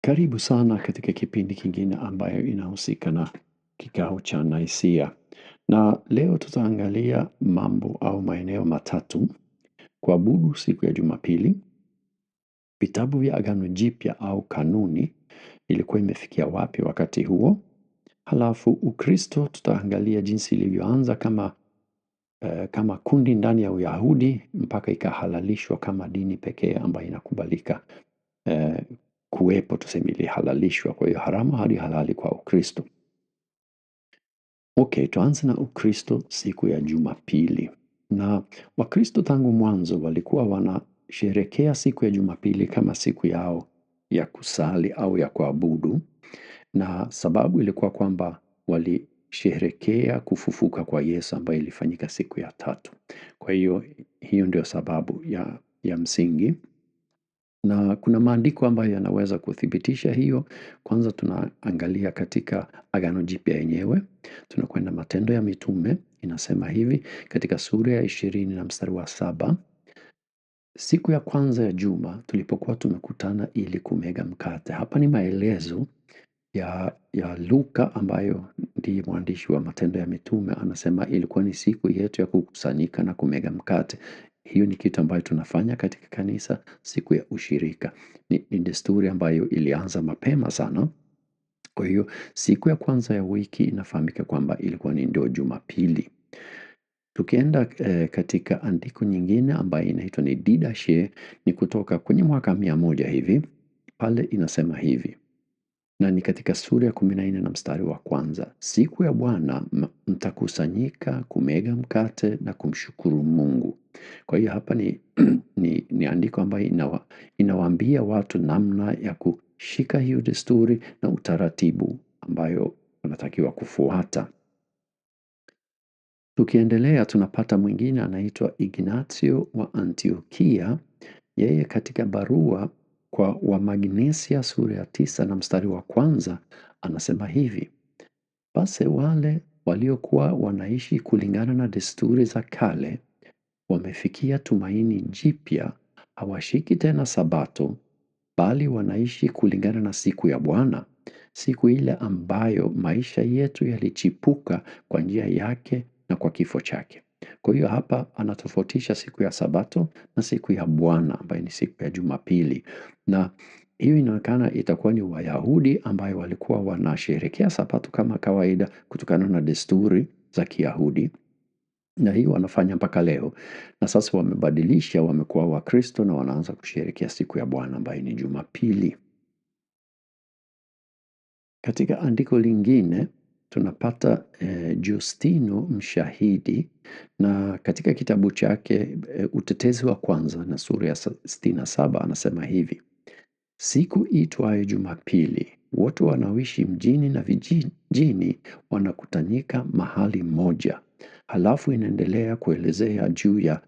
Karibu sana katika kipindi kingine ambayo inahusika na kikao cha Naisia. Na leo tutaangalia mambo au maeneo matatu: kuabudu siku ya Jumapili, vitabu vya Agano Jipya au kanuni ilikuwa imefikia wapi wakati huo. Halafu Ukristo tutaangalia jinsi ilivyoanza kama kundi ndani ya Uyahudi mpaka ikahalalishwa kama dini pekee ambayo inakubalika kuwepo, tuseme ilihalalishwa, kwa hiyo haramu hadi halali kwa Ukristo. Okay, tuanze na Ukristo siku ya Jumapili. Na Wakristo tangu mwanzo walikuwa wanasherekea siku ya Jumapili kama siku yao ya kusali au ya kuabudu, na sababu ilikuwa kwamba walisherekea kufufuka kwa Yesu ambaye ilifanyika siku ya tatu. Kwa hiyo ndio sababu ya msingi. Na kuna maandiko ambayo yanaweza kuthibitisha hiyo. Kwanza tunaangalia katika Agano Jipya yenyewe. Tunakwenda Matendo ya Mitume, inasema hivi katika sura ya 20 na mstari wa 7: siku ya kwanza ya juma tulipokuwa tumekutana ili kumega mkate. Hapa ni maelezo ya Luka ambayo ndiye mwandishi wa Matendo ya Mitume. Anasema ilikuwa ni siku yetu ya kukusanyika na kumega mkate. Hiyo ni kitu ambayo tunafanya katika kanisa siku ya ushirika. Ni desturi ambayo ilianza mapema sana. Kwa hiyo siku ya kwanza ya wiki inafahamika kwamba ilikuwa ni ndio Jumapili. Tukienda katika andiko nyingine ambayo inaitwa ni Didashe, ni kutoka kwenye mwaka 100 hivi. Pale inasema hivi, na ni katika sura ya 14 na mstari wa kwanza: siku ya Bwana mtakusanyika kumega mkate na kumshukuru Mungu. Kwa hiyo hapa ni andiko ambayo inawaambia watu namna ya kushika hiyo desturi na utaratibu ambayo wanatakiwa kufuata. Tukiendelea tunapata mwingine anaitwa Ignatio wa Antiokia. Yeye katika barua kwa Wamagnesia sura ya 9 na mstari wa kwanza anasema hivi: basi wale waliokuwa wanaishi kulingana na desturi za kale wamefikia tumaini jipya, hawashiki tena Sabato, bali wanaishi kulingana na siku ya Bwana, siku ile ambayo maisha yetu yalichipuka kwa njia yake na kwa kifo chake. Kwa hiyo hapa anatofautisha siku ya Sabato na siku ya Bwana ambayo ni siku ya Jumapili. Na hiyo inaonekana itakuwa ni Wayahudi ambayo walikuwa wanasherehekea Sabato kama kawaida kutokana na desturi za Kiyahudi. Na hiyo wanafanya mpaka leo. Na sasa wamebadilisha, wamekuwa Wakristo na wanaanza kusherehekea siku ya Bwana ambayo ni Jumapili. Katika andiko lingine tunapata Justino Mshahidi, na katika kitabu chake Utetezi wa Kwanza na sura ya 67 anasema hivi: siku iitwayo Jumapili wote wanaoishi mjini na vijijini wanakutanika mahali moja. Halafu inaendelea kuelezea juu ya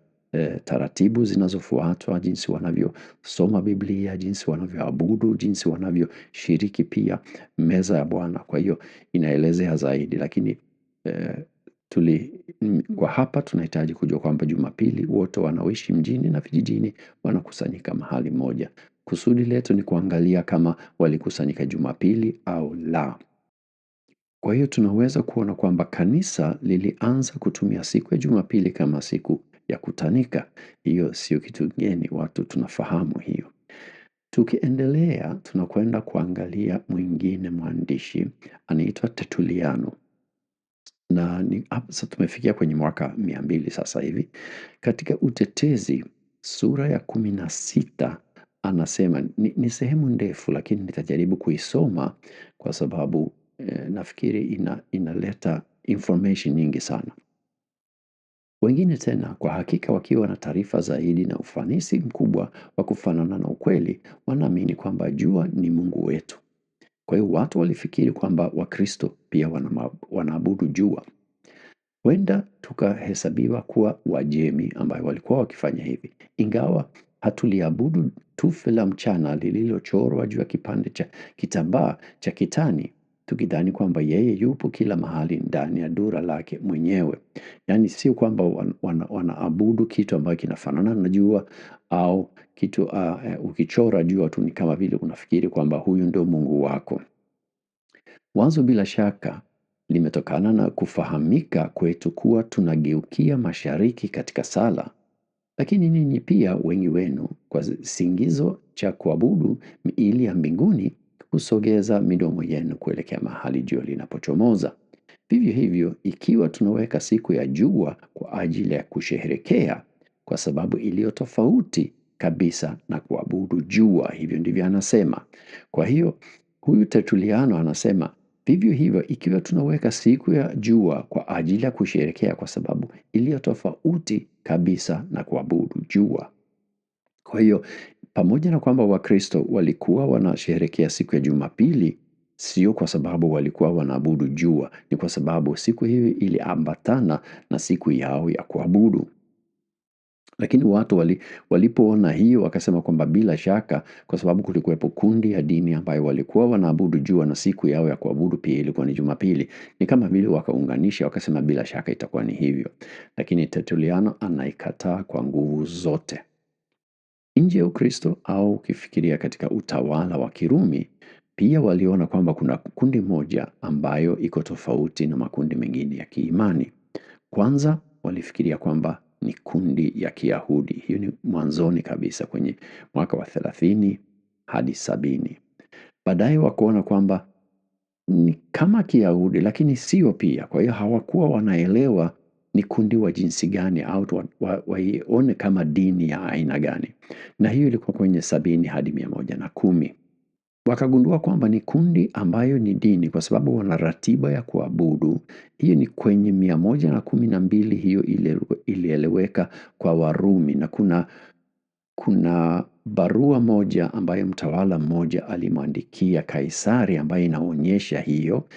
taratibu zinazofuatwa, jinsi wanavyosoma Biblia, jinsi wanavyoabudu, jinsi wanavyoshiriki pia meza ya Bwana. Kwa hiyo inaelezea zaidi, lakini kwa hapa tunahitaji kujua kwamba Jumapili wote wanaoishi mjini na vijijini wanakusanyika mahali moja. Kusudi letu ni kuangalia kama walikusanyika Jumapili au la. Kwa hiyo tunaweza kuona kwamba kanisa lilianza kutumia siku ya Jumapili kama siku ya kutanika. Hiyo sio kitu geni, watu tunafahamu hiyo. Tukiendelea tunakwenda kuangalia mwingine mwandishi anaitwa Tertuliano. Na sasa tumefikia kwenye mwaka 200 sasa hivi. Katika Utetezi sura ya 16 anasema, ni sehemu ndefu lakini nitajaribu kuisoma kwa sababu nafikiri inaleta information nyingi sana. Wengine tena kwa hakika wakiwa na taarifa zaidi na ufanisi mkubwa wa kufanana na ukweli, wanaamini kwamba jua ni Mungu wetu. Kwa hiyo watu walifikiri kwamba Wakristo pia wanaabudu jua. Huenda tukahesabiwa kuwa Wajemi ambayo walikuwa wakifanya hivi, ingawa hatuliabudu tufe la mchana lililochorwa juu ya kipande cha kitambaa cha kitani, tukidhani kwamba yeye yupo kila mahali ndani ya dura lake mwenyewe. Yaani sio kwamba wanaabudu kitu ambayo kinafanana na jua au kitu ukichora jua tu ni kama vile unafikiri kwamba huyu ndio Mungu wako. Wazo bila shaka limetokana na kufahamika kwetu kuwa tunageukia mashariki katika sala. Lakini ninyi pia wengi wenu kwa singizo cha kuabudu miili ya mbinguni husogeza midomo yenu kuelekea mahali jua linapochomoza. Vivyo hivyo, ikiwa tunaweka siku ya jua kwa ajili ya kusherehekea kwa sababu iliyo tofauti kabisa na kuabudu jua, hivyo ndivyo anasema. Kwa hiyo, huyu Tertuliano anasema, vivyo hivyo, ikiwa tunaweka siku ya jua kwa ajili ya kusherehekea kwa sababu iliyo tofauti kabisa na kuabudu jua. Kwa hiyo, pamoja na kwamba Wakristo walikuwa wanasherehekea siku ya Jumapili, sio kwa sababu walikuwa wanaabudu jua, ni kwa sababu siku hiyo iliambatana na siku yao ya kuabudu. Lakini watu walipoona hiyo wakasema kwamba bila shaka, kwa sababu kulikuwepo kundi ya dini ambayo walikuwa wanaabudu jua na siku yao ya kuabudu pia ilikuwa ni Jumapili, ni kama vile wakaunganisha wakasema bila shaka itakuwa ni hivyo. Lakini Tertuliano anaikataa kwa nguvu zote. Nje ya Ukristo au ukifikiria katika utawala wa Kirumi, pia waliona kwamba kuna kundi moja ambayo iko tofauti na makundi mengine ya kiimani. Kwanza walifikiria kwamba ni kundi ya Kiyahudi. Hiyo ni mwanzoni kabisa kwenye mwaka wa 30 hadi 70. Baadaye wakaona kwamba ni kama Kiyahudi lakini sio pia. Kwa hiyo hawakuwa wanaelewa ni kundi wa jinsi gani au waione kama dini ya aina gani. Na hiyo ilikuwa kwenye 70 hadi 110. Wakagundua kwamba ni kundi ambayo ni dini kwa sababu wana ratiba ya kuabudu. Hiyo ni kwenye 112, hiyo ilieleweka kwa Warumi, na kuna barua moja ambayo mtawala mmoja alimwandikia Kaisari ambayo inaonyesha hiyo.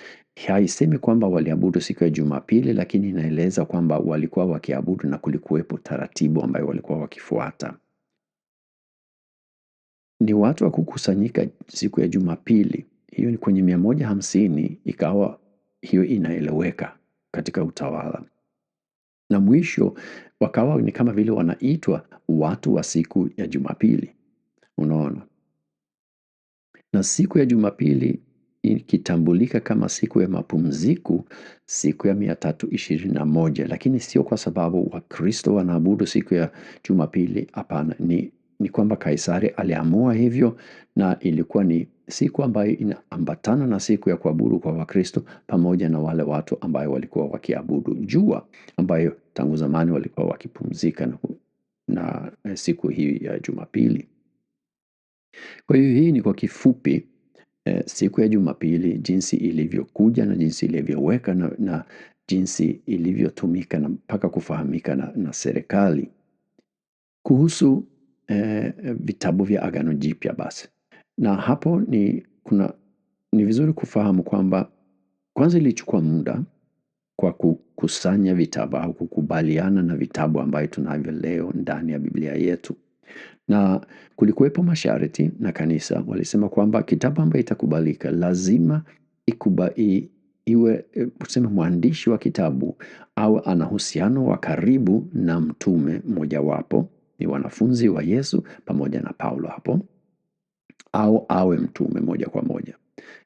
Haisemi kwamba waliabudu siku ya Jumapili, lakini inaeleza kwamba walikuwa wakiabudu na kulikuwepo taratibu ambayo walikuwa wakifuata. Ni watu wa kukusanyika siku ya Jumapili. Hiyo ni kwenye 150, ikawa hiyo inaeleweka katika utawala. Na mwisho wakawa ni kama vile wanaitwa watu wa siku ya Jumapili. Unaona? Na siku ya Jumapili ikitambulika kama siku ya mapumziko, siku ya 321, lakini sio kwa sababu Wakristo wanaabudu siku ya Jumapili. Hapana, ni kwamba Kaisari aliamua hivyo, na ilikuwa ni siku ambayo inaambatana na siku ya kuabudu kwa Wakristo pamoja na wale watu ambayo walikuwa wakiabudu jua, ambayo tangu zamani walikuwa wakipumzika na siku hii ya Jumapili. Kwa hiyo hii ni kwa kifupi siku ya Jumapili, jinsi ilivyokuja na jinsi ilivyoweka na jinsi ilivyotumika na mpaka kufahamika na serikali. Kuhusu vitabu vya Agano Jipya basi. Na hapo ni vizuri kufahamu kwamba kwanza ilichukua muda kwa kukusanya vitabu au kukubaliana na vitabu ambayo tunavyo leo ndani ya Biblia yetu. Na kulikuwepo masharti na kanisa walisema kwamba kitabu ambayo itakubalika lazima iwe tuseme mwandishi wa kitabu au ana uhusiano wa karibu na mtume mmojawapo, ni wanafunzi wa Yesu pamoja na Paulo hapo, au awe mtume moja kwa moja.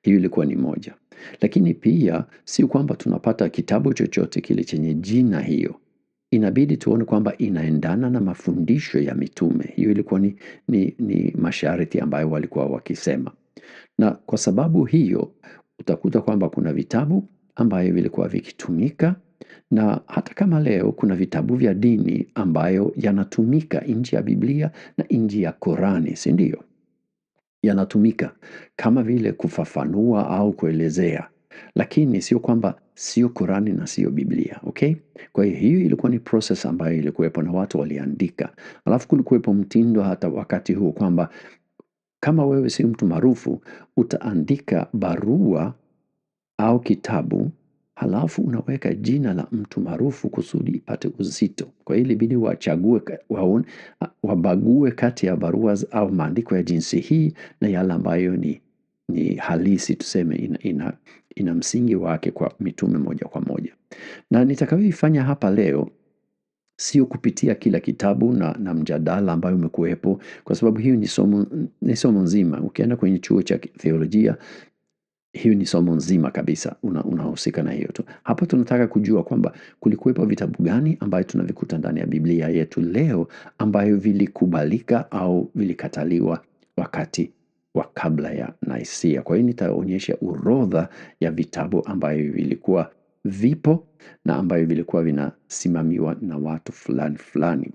Hiyo ilikuwa ni moja. Lakini pia si kwamba tunapata kitabu chochote kile chenye jina hiyo. Inabidi tuone kwamba inaendana na mafundisho ya mitume. Hiyo ilikuwa ni masharti ambayo walikuwa wakisema. Na kwa sababu hiyo utakuta kwamba kuna vitabu ambayo vilikuwa vikitumika, na hata kama leo kuna vitabu vya dini ambayo yanatumika nje ya Biblia na nje ya Korani, si ndio? Yanatumika kama vile kufafanua au kuelezea, lakini sio kwamba sio Korani na sio Biblia, okay? Kwa hiyo ilikuwa ni process ambayo ilikuwepo na watu waliandika. Alafu kulikuwepo mtindo hata wakati huo kwamba kama wewe si mtu maarufu, utaandika barua au kitabu, halafu unaweka jina la mtu maarufu kusudi ipate uzito. Kwa hiyo ilibidi wabague kati ya barua au maandiko ya jinsi hii na yale ambayo ni halisi, tuseme ina msingi wake kwa mitume moja kwa moja. Na nitakayoifanya hapa leo sio kupitia kila kitabu na mjadala ambayo umekuwepo, kwa sababu hiyo ni somo nzima. Ukienda kwenye chuo cha theolojia, hiyo ni somo nzima kabisa, unahusika na hiyo tu. Hapa tunataka kujua kwamba kulikuwepo vitabu gani ambayo tunavikuta ndani ya Biblia yetu leo ambayo vilikubalika au vilikataliwa wakati wa kabla ya Naisia. Kwa hiyo nitaonyesha orodha ya vitabu ambayo vilikuwa vipo na ambayo vilikuwa vinasimamiwa na watu fulani fulani.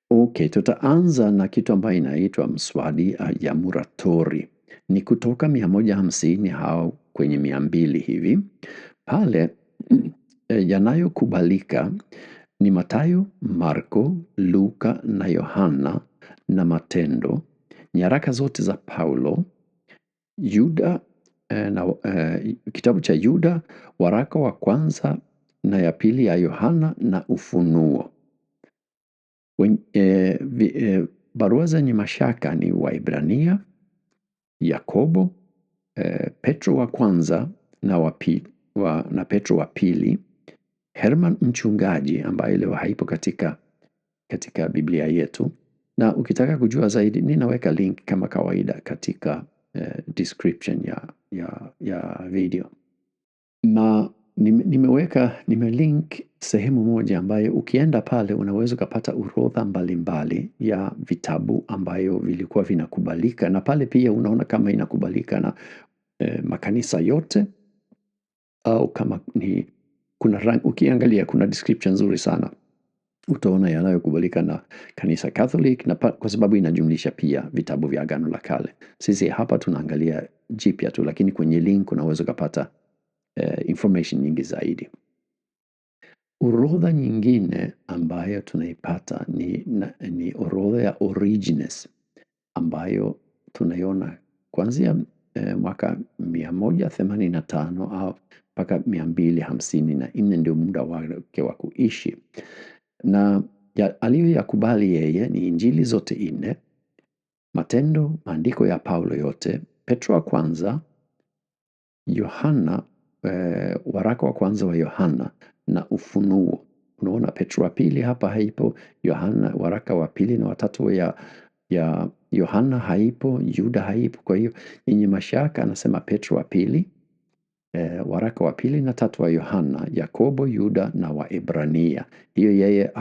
Okay, tutaanza na kitu ambayo inaitwa mswadi ya Muratori. Ni kutoka 150 au kwenye 200 hivi. Pale yanayokubalika ni Mathayo, Marko, Luka na Yohana na Matendo, nyaraka zote za Paulo, Yuda kitabu cha Yuda, waraka wa kwanza na ya pili ya Yohana na Ufunuo. Barua zenye mashaka ni Waibrania, Yakobo, Petro wa kwanza na Petro wa pili, Herman mchungaji ambaye leo haipo katika Biblia yetu, na ukitaka kujua zaidi ninaweka link kama kawaida katika description ya video. Na nimelink sehemu moja ambayo ukienda pale unaweza ukapata orodha mbalimbali ya vitabu ambayo vilikuwa vinakubalika, na pale pia unaona kama inakubalika na makanisa yote au kama ni ukiangalia kuna description nzuri sana. Utaona yanayokubalika na kanisa Catholic na kwa sababu inajumlisha pia vitabu vya Agano la Kale. Sisi hapa tunaangalia jipya tu, lakini kwenye link unaweza ukapata information nyingi zaidi. Orodha nyingine ambayo tunaipata ni orodha ya Origenes ambayo tunaiona kuanzia mwaka 185 au mpaka 254 ndio muda wake wa kuishi. Na aliyoyakubali yeye ni Injili zote 4, Matendo, maandiko ya Paulo yote, Petro wa kwanza, Yohana, waraka wa kwanza wa Yohana na Ufunuo. Unaona Petro wa pili hapa haipo, Yohana waraka wa pili na watatu ya Yohana haipo, Yuda haipo. Kwa hiyo yenye mashaka anasema Petro wa pili, waraka wa pili na tatu wa Yohana, Yakobo, Yuda na Waebrania. Hiyo yeye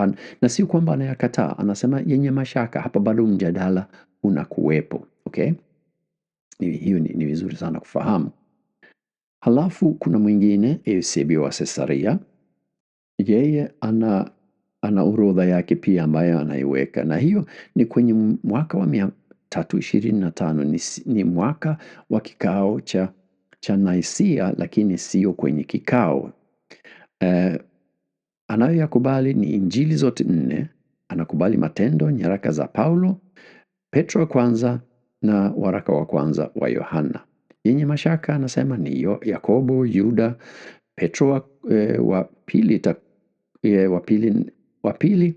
na si kwamba anayakataa, anasema yenye mashaka. Hapa bado mjadala unakuwepo, okay? Hiyo ni vizuri sana kufahamu. Halafu kuna mwingine Eusebio wa Caesarea. Yeye ana orodha yake pia ambayo anaiweka, na hiyo ni kwenye mwaka wa 325. Ni mwaka wa kikao cha Naisia, lakini sio kwenye kikao. Anayoyakubali ni Injili zote 4, anakubali Matendo, nyaraka za Paulo, Petro wa kwanza na waraka wa kwanza wa Yohana. Yenye mashaka anasema ni Yakobo, Yuda, Petro wa pili,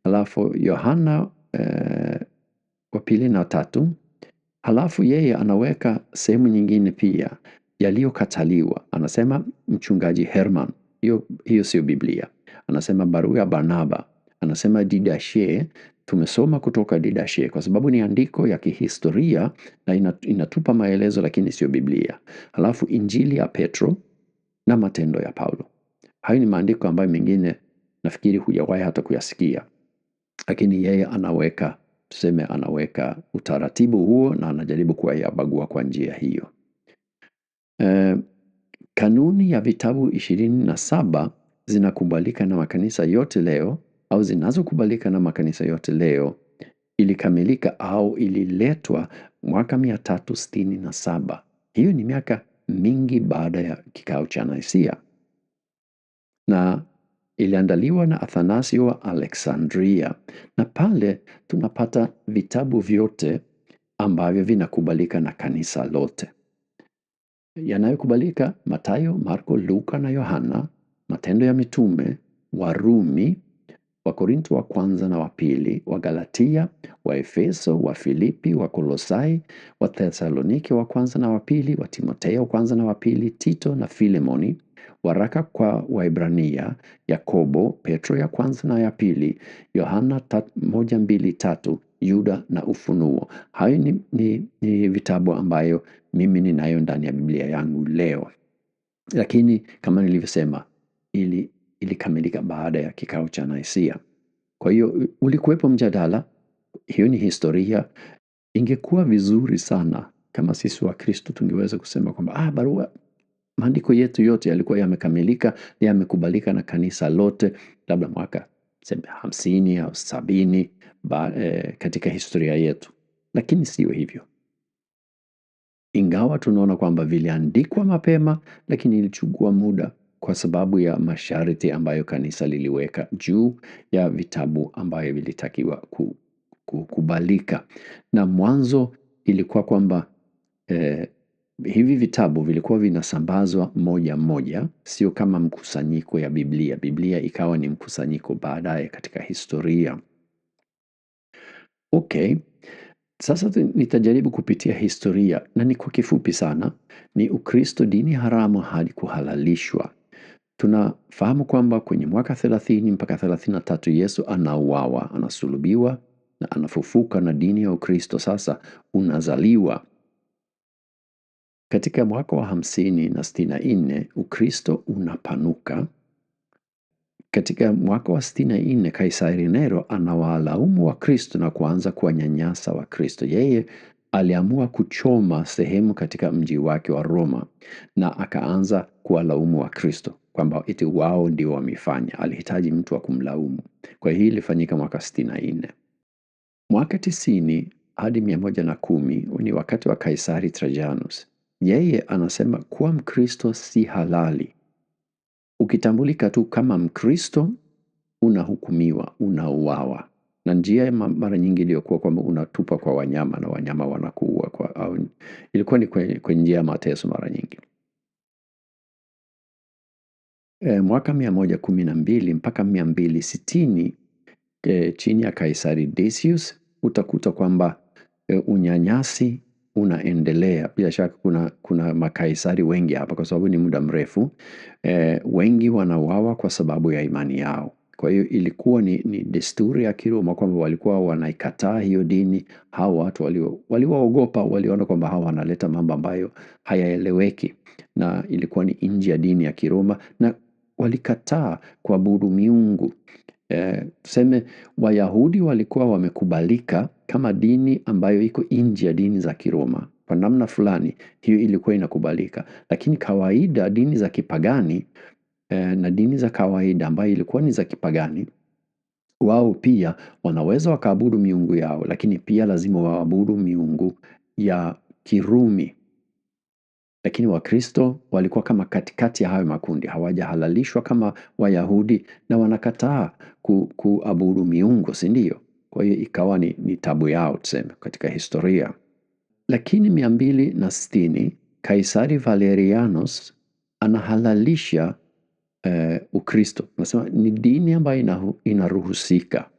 halafu Yohana wa pili na tatu. Halafu yeye anaweka sehemu nyingine pia yaliyokataliwa. Anasema mchungaji Herman, hiyo sio Biblia. Anasema barua ya Barnaba, anasema Didashe, tumesoma kutoka Didashe kwa sababu ni andiko ya kihistoria na inatupa maelezo, lakini sio Biblia. Halafu Injili ya Petro na Matendo ya Paulo. Hayo ni maandiko ambayo mengine nafikiri hujawahi hata kuyasikia, lakini yeye anaweka utaratibu huo na anajaribu kuyabagua kwa njia hiyo. Kanuni ya vitabu 27 zinakubalika na makanisa yote leo, au zinazokubalika na makanisa yote leo, ilikamilika au ililetwa mwaka 367. Hiyo ni miaka mingi baada ya kikao cha Nicea, na iliandaliwa na Athanasio wa Alexandria, na pale tunapata vitabu vyote ambavyo vinakubalika na kanisa lote. Yanayokubalika: Mathayo, Marko, Luka na Yohana, Matendo ya Mitume, Warumi, Wakorintho wa kwanza na wa pili, Wagalatia, Waefeso, Wafilipi, Wakolosai, Wathesalonike wa kwanza na wa pili, Watimotheo wa kwanza na wa pili, Tito na Filemoni, waraka kwa Waibrania, Yakobo, Petro ya kwanza na ya pili, Yohana 1, 2, 3, Yuda na Ufunuo. Hayo ni vitabu ambayo mimi ninayo ndani ya Biblia yangu leo. Lakini kama nilivyosema, ilikamilika baada ya kikao cha Nicaea. Kwa hiyo ulikuwepo mjadala, hiyo ni historia. Ingekuwa vizuri sana kama sisi Wakristo tungeweza kusema kwamba maandiko yetu yote yalikuwa yamekamilika, yamekubalika na kanisa lote, labda mwaka 50 au 70 katika historia yetu. Lakini sio hivyo. Ingawa tunaona kwamba viliandikwa mapema, lakini ilichukua muda kwa sababu ya masharti ambayo kanisa liliweka juu ya vitabu ambayo vilitakiwa kukubalika. Na mwanzo ilikuwa kwamba hivi vitabu vilikuwa vinasambazwa moja moja, sio kama mkusanyiko ya Biblia. Biblia ikawa ni mkusanyiko baadaye katika historia. Okay. Sasa nitajaribu kupitia historia na ni kwa kifupi sana. Ni Ukristo dini haramu hadi kuhalalishwa. Tunafahamu kwamba kwenye mwaka 30 mpaka 33 Yesu anauawa, anasulubiwa na anafufuka na dini ya Ukristo sasa unazaliwa. Katika mwaka wa 50 na 64 Ukristo unapanuka. Katika mwaka wa 64 Kaisari Nero anawalaumu Wakristo na kuanza kuwanyanyasa Wakristo. Yeye aliamua kuchoma sehemu katika mji wake wa Roma na akaanza kuwalaumu Wakristo kwamba eti wao ndio wamefanya. Alihitaji mtu wa kumlaumu. Kwa hiyo ilifanyika mwaka 64. Mwaka 90 hadi 110 ni wakati wa Kaisari Trajanus. Yeye anasema kuwa Mkristo si halali. Ukitambulika tu kama Mkristo unahukumiwa, unauawa. Na njia mara nyingi iliyokuwa kwamba unatupa kwa wanyama na wanyama wanakuua au ilikuwa ni kwenye njia ya mateso mara nyingi. Mwaka 112 mpaka 260 chini ya Kaisari Decius utakuta kwamba unyanyasi unaendelea. Bila shaka kuna makaisari wengi hapa kwa sababu ni muda mrefu. Wengi wanauawa kwa sababu ya imani yao. Kwa hiyo ilikuwa ni desturi ya Kiroma kwamba walikuwa wanaikataa hiyo dini. Hao watu waliwaogopa, waliona kwamba hawa wanaleta mambo ambayo hayaeleweki, na ilikuwa ni nje ya dini ya Kiroma na walikataa kuabudu miungu. Tuseme Wayahudi walikuwa wamekubalika kama dini ambayo iko nje ya dini za Kiroma. Kwa namna fulani hiyo ilikuwa inakubalika, lakini kawaida dini za kipagani na dini za kawaida ambayo ilikuwa ni za kipagani, wao pia wanaweza wakaabudu miungu yao, lakini pia lazima waabudu miungu ya Kirumi. Lakini Wakristo walikuwa kama katikati ya hayo makundi, hawajahalalishwa kama Wayahudi na wanakataa kuabudu miungu, si ndio? Kwa hiyo ikawa ni tabu yao tuseme katika historia. Lakini 260 Kaisari Valerianus anahalalisha Ukristo. Anasema ni dini ambayo inaruhusika,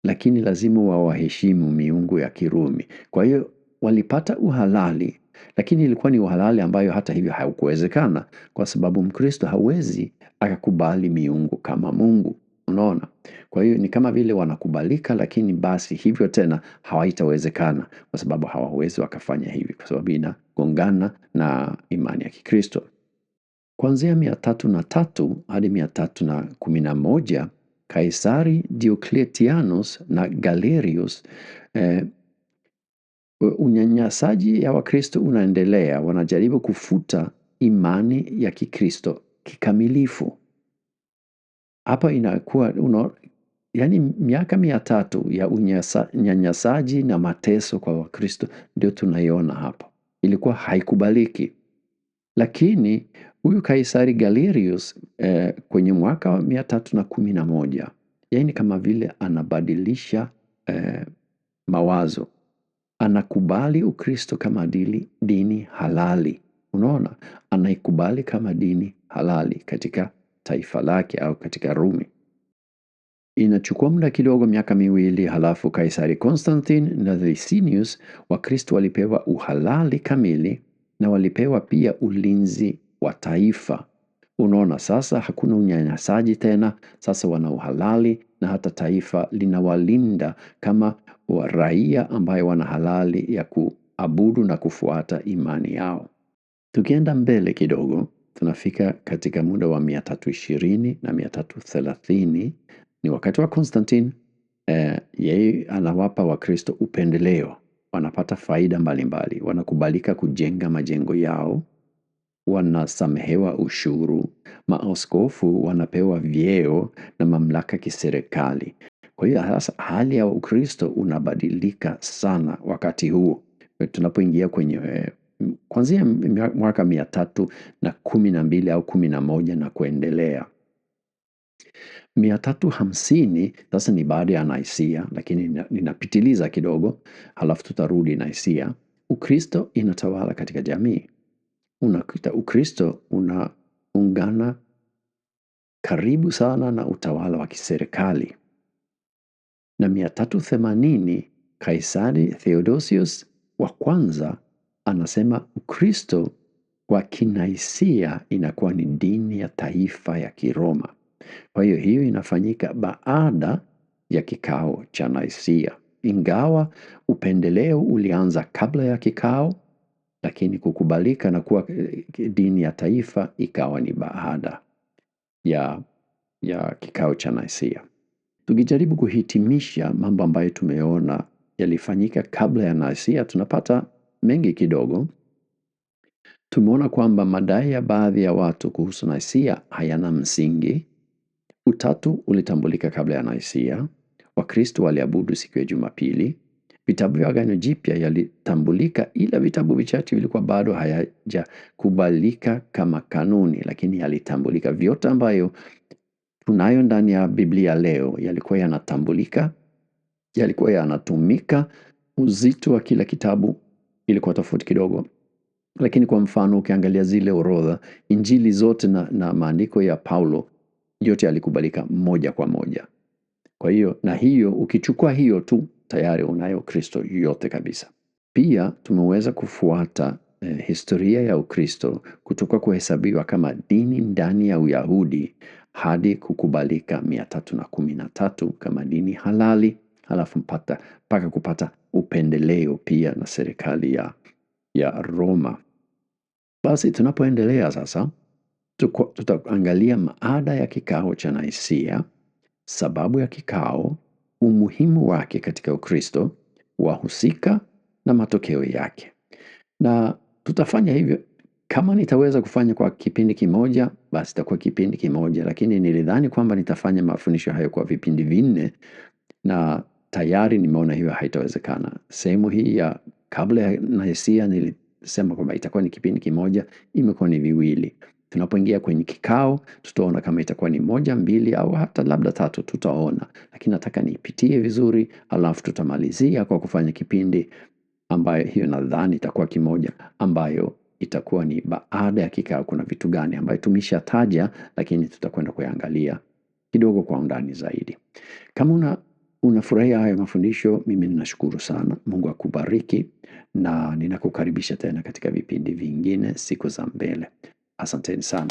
lakini lazima wawaheshimu miungu ya Kirumi. Kwa hiyo walipata uhalali, lakini ilikuwa ni uhalali ambayo hata hivyo haukuwezekana kwa sababu Mkristo hawezi akakubali miungu kama Mungu. Unaona? Kwa hiyo ni kama vile wanakubalika, lakini basi hivyo tena hawaitawezekana kwa sababu hawawezi wakafanya hivi kwa sababu inagongana na imani ya Kikristo. Kuanzia 303 hadi 311 Kaisari Diocletianus na Galerius, unyanyasaji ya Wakristo unaendelea. Wanajaribu kufuta imani ya Kikristo kikamilifu. Hapa inakuwa yani miaka 300 ya unyanyasaji na mateso kwa Wakristo ndio tunaiona hapa. Ilikuwa haikubaliki. Lakini huyu Kaisari Galerius kwenye mwaka wa 311 yani kama vile anabadilisha mawazo. Anakubali Ukristo kama dini halali. Unaona? Anaikubali kama dini halali katika taifa lake au katika Rumi. Inachukua muda kidogo, miaka 2, halafu Kaisari Constantine na Licinius, Wakristo walipewa uhalali kamili na walipewa pia ulinzi wa taifa. Unaona sasa hakuna unyanyasaji tena, sasa wana uhalali na hata taifa linawalinda kama raia ambayo wana halali ya kuabudu na kufuata imani yao. Tukienda mbele kidogo, tunafika katika muda wa 320 na 330. Ni wakati wa Constantine. Yeye anawapa Wakristo upendeleo, wanapata faida mbalimbali, wanakubalika kujenga majengo yao, wanasamehewa ushuru, maaskofu wanapewa vyeo na mamlaka kiserikali. Kwa hiyo sasa hali ya Ukristo unabadilika sana wakati huo. Tunapoingia kwenye kuanzia mwaka 312 au 11 na kuendelea. 350 sasa ni baada ya Nicaea, lakini ninapitiliza kidogo, halafu tutarudi Nicaea. Ukristo inatawala katika jamii. Unakuta Ukristo unaungana karibu sana na utawala wa kiserikali. Na 380 Kaisari Theodosius wa kwanza anasema Ukristo wa Kinaisia inakuwa ni dini ya taifa ya Kiroma. Kwa hiyo inafanyika baada ya kikao cha Nicaea. Ingawa upendeleo ulianza kabla ya kikao, lakini kukubalika na kuwa dini ya taifa ikawa ni baada ya kikao cha Nicaea. Tukijaribu kuhitimisha mambo ambayo tumeona yalifanyika kabla ya Nicaea, tunapata mengi kidogo. Tumeona kwamba madai ya baadhi ya watu kuhusu Nicaea hayana msingi. Utatu ulitambulika kabla ya Nicaea. Wakristo waliabudu siku ya Jumapili. Vitabu vya Agano Jipya yalitambulika, ila vitabu vichache vilikuwa bado hayajakubalika kama kanuni, lakini yalitambulika. Vyote ambayo tunayo ndani ya Biblia leo yalikuwa yanatambulika, yalikuwa yanatumika. Uzito wa kila kitabu ilikuwa tofauti kidogo, lakini kwa mfano ukiangalia zile orodha, injili zote na maandiko ya Paulo yote yalikubalika moja kwa moja. Kwa hiyo na hiyo ukichukua hiyo tu tayari unayo Kristo yote kabisa. Pia tumeweza kufuata historia ya Ukristo kutoka kuhesabiwa kama dini ndani ya Uyahudi hadi kukubalika 313 kama dini halali, halafu mpaka kupata upendeleo pia na serikali ya Roma. Basi tunapoendelea sasa, tutaangalia maada ya kikao cha Nicaea, sababu ya kikao, umuhimu wake katika Ukristo, wahusika na matokeo yake. Na tutafanya hivyo, kama nitaweza kufanya kwa kipindi kimoja, basi itakuwa kipindi kimoja, lakini nilidhani kwamba nitafanya mafundisho hayo kwa vipindi 4 na tayari nimeona hiyo haitawezekana. Sehemu hii ya kabla ya Nicaea nilisema kwamba itakuwa ni kipindi kimoja, imekuwa ni 2. Tunapoingia kwenye kikao, tutaona kama itakuwa ni 1, 2 au hata labda 3, tutaona. Lakini nataka niipitie vizuri, alafu tutamalizia kwa kufanya kipindi ambayo hiyo nadhani itakuwa kimoja, ambayo itakuwa ni baada ya kikao kuna vitu gani ambayo tumeshataja, lakini tutakwenda kuangalia kidogo kwa undani zaidi. Kama unafurahia haya mafundisho, mimi ninashukuru sana. Mungu akubariki na ninakukaribisha tena katika vipindi vingine siku za mbele. Asanteni sana.